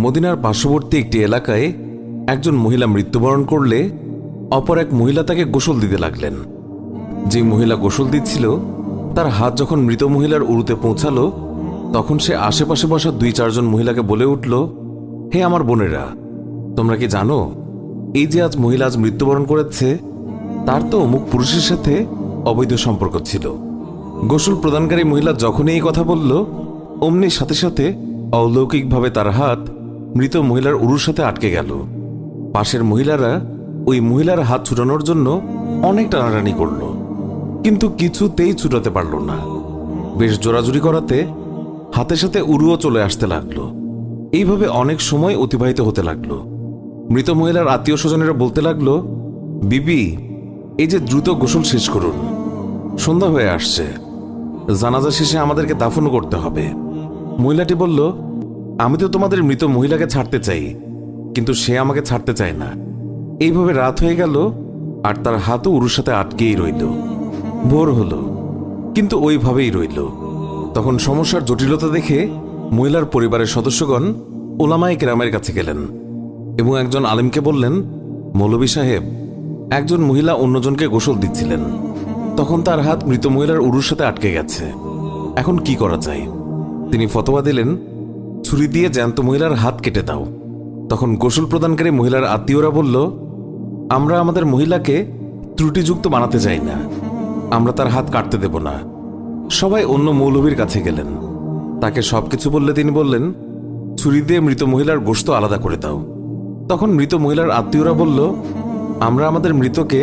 মদিনার পার্শ্ববর্তী একটি এলাকায় একজন মহিলা মৃত্যুবরণ করলে অপর এক মহিলা তাকে গোসল দিতে লাগলেন। যে মহিলা গোসল দিচ্ছিল তার হাত যখন মৃত মহিলার উরুতে পৌঁছালো তখন সে আশেপাশে বসা 2-4 জন মহিলাকে বলে উঠল, হে আমার বোনেরা, তোমরা কি জানো এই যে আজ মহিলা আজ মৃত্যুবরণ করেছে তার তো অমুক পুরুষের সাথে অবৈধ সম্পর্ক ছিল। গোসল প্রদানকারী মহিলা যখনই এই কথা বলল অমনি সাথে সাথে অলৌকিকভাবে তার হাত মৃত মহিলার উরুর সাথে আটকে গেল। পাশের মহিলারা ওই মহিলার হাত ছুটানোর জন্য অনেক টানাটানি করল, কিন্তু কিছুতেই ছুটাতে পারল না। বেশ জোরাজুরি করাতে হাতের সাথে উরুও চলে আসতে লাগলো। এইভাবে অনেক সময় অতিবাহিত হতে লাগলো। মৃত মহিলার আত্মীয় স্বজনেরা বলতে লাগলো, বিবি, এই যে দ্রুত গোসল শেষ করুন, সন্ধ্যা হয়ে আসছে, জানাজা শেষে আমাদেরকে দাফন করতে হবে। মহিলাটি বলল, আমি তো তোমাদের মৃত মহিলাকে ছাড়তে চাই, কিন্তু সে আমাকে ছাড়তে চায় না। এইভাবে রাত হয়ে গেল আর তার হাতও উরুর সাথে আটকেই রইল। ভোর হলো, কিন্তু ওইভাবেই রইল। তখন সমস্যার জটিলতা দেখে মহিলার পরিবারের সদস্যগণ ওলামায়ে কেরামের কাছে গেলেন এবং একজন আলেমকে বললেন, মৌলভী সাহেব, একজন মহিলা অন্যজনকে গোসল দিচ্ছিলেন, তখন তার হাত মৃত মহিলার উরুর সাথে আটকে গেছে, এখন কি করা যায়? তিনি ফতোয়া দিলেন, ছুরি দিয়ে জ্যান্ত মহিলার হাত কেটে দাও। তখন গোসল প্রদানকারী মহিলার আত্মীয়রা বলল, আমরা আমাদের মহিলাকে ত্রুটিযুক্ত বানাতে চাই না, আমরা তার হাত কাটতে দেব না। সবাই অন্য মৌলভীর কাছে গেলেন, তাকে সবকিছু বললে তিনি বললেন, ছুরি দিয়ে মৃত মহিলার গোশত আলাদা করে দাও। তখন মৃত মহিলার আত্মীয়রা বলল, আমরা আমাদের মৃতকে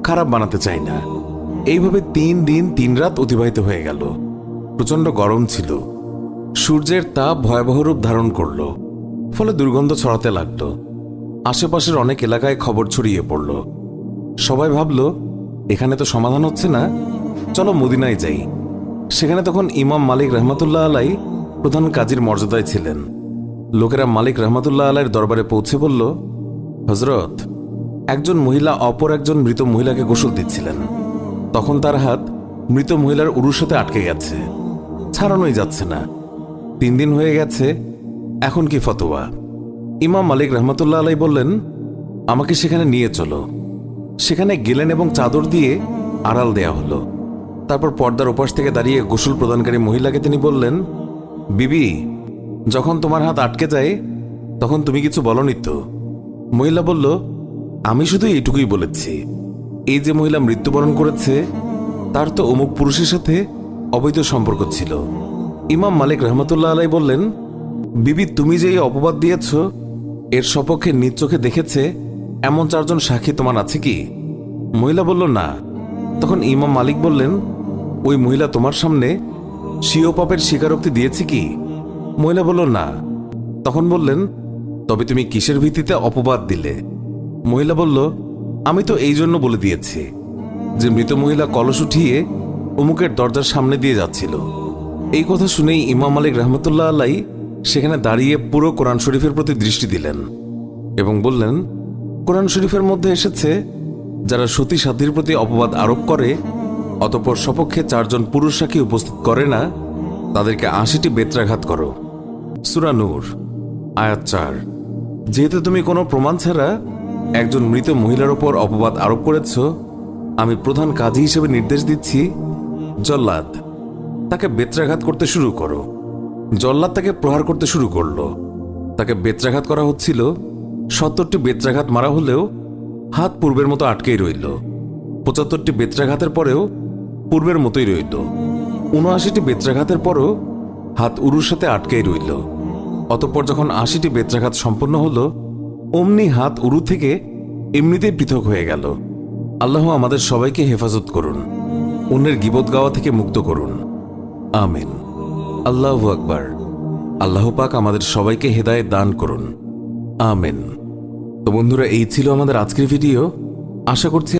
খারাপ বানাতে চাই না। এইভাবে 3 দিন 3 রাত অতিবাহিত হয়ে গেল। প্রচণ্ড গরম ছিল, সূর্যের তাপ ভয়াবহ রূপ ধারণ করল, ফলে দুর্গন্ধ ছড়াতে লাগল। আশেপাশের অনেক এলাকায় খবর ছড়িয়ে পড়ল। সবাই ভাবল, এখানে তো সমাধান হচ্ছে না, চলো মদিনায় যাই। সেখানে তখন ইমাম মালিক রহমতুল্লাহ আলাই প্রধান কাজীর মর্যাদায় ছিলেন। লোকেরা মালিক রহমতুল্লাহ আলাইয়ের দরবারে পৌঁছে বলল, হজরত, একজন মহিলা অপর একজন মৃত মহিলাকে গোসল দিচ্ছিলেন, তখন তার হাত মৃত মহিলার উরুর সাথে আটকে গেছে, ছাড়ানোই যাচ্ছে না। 3 দিন হয়ে গেছে, এখন কি ফতোয়া? ইমাম মালিক রহমতুল্লাহ আলাই বললেন, আমাকে সেখানে নিয়ে চলো। সেখানে গেলেন এবং চাদর দিয়ে আড়াল দেয়া হলো। তারপর পর্দার ওপাশ থেকে দাঁড়িয়ে গোসল প্রদানকারী মহিলাকে তিনি বললেন, বিবি, যখন তোমার হাত আটকে যায় তখন তুমি কিছু বলনি তো? মহিলা বলল, আমি শুধু এইটুকুই বলেছি, এই যে মহিলা মৃত্যুবরণ করেছে তার তো অমুক পুরুষের সাথে অবৈধ সম্পর্ক ছিল। ইমাম মালিক রহমতুল্লাহ আলাই বললেন, বিবি, তুমি যে এই অপবাদ দিয়েছ এর সপক্ষে নিজ চোখে দেখেছে এমন 4 জন সাক্ষী তোমার আছে কি? মহিলা বলল, না। তখন ইমাম মালিক বললেন, ওই মহিলা তোমার সামনে স্বীয় পাপের স্বীকারোক্তি দিয়েছে কি? মহিলা বলল, না। তখন বললেন, তবে তুমি কিসের ভিত্তিতে অপবাদ দিলে? মহিলা বলল, আমি তো এই জন্য বলে দিয়েছি যে মৃত মহিলা কলস উঠিয়ে অমুকের দরজার সামনে দিয়ে যাচ্ছিল। এই কথা শুনেই ইমাম মালিক রহমতুল্লাহ আলাই সেখানে দাঁড়িয়ে পুরো কোরআন শরীফের প্রতি দৃষ্টি দিলেন এবং বললেন, কোরআন শরীফের মধ্যে এসেছে, যারা সতী সাধ্যের প্রতি অপবাদ আরোপ করে অতঃপর সপক্ষে 4 জন পুরুষ সাক্ষী উপস্থিত করে না, তাদেরকে 80টি বেত্রাঘাত করো। সূরা নূর আয়াত 4। যেহেতু তুমি কোনো প্রমাণ ছাড়া একজন মৃত মহিলার ওপর অপবাদ আরোপ করেছ, আমি প্রধান কাজী হিসেবে নির্দেশ দিচ্ছি, জল্লাদ, তাকে বেত্রাঘাত করতে শুরু করো। জল্লাদ তাকে প্রহার করতে শুরু করল। তাকে বেত্রাঘাত করা হচ্ছিল। 70টি বেত্রাঘাত মারা হলেও হাত পূর্বের মতো আটকেই রইল। 75টি বেত্রাঘাতের পরেও পূর্বের মতোই রইল। 79টি বেত্রাঘাতের পরও হাত উরুর সাথে আটকেই রইল। অতঃপর যখন 80টি বেত্রাঘাত সম্পন্ন হল, অমনি হাত উরু থেকে এমনিতেই পৃথক হয়ে গেল। আল্লাহ আমাদের সবাইকে হেফাজত করুন, অন্যের গীবত গাওয়া থেকে মুক্ত করুন, আমিন। আল্লাহু আকবার। আল্লাহ পাক আমাদের সবাইকে হেদায়েত দান করুন, আমিন। তো বন্ধুরা, এই ছিল আমাদের আজকের ভিডিও। আশা করছি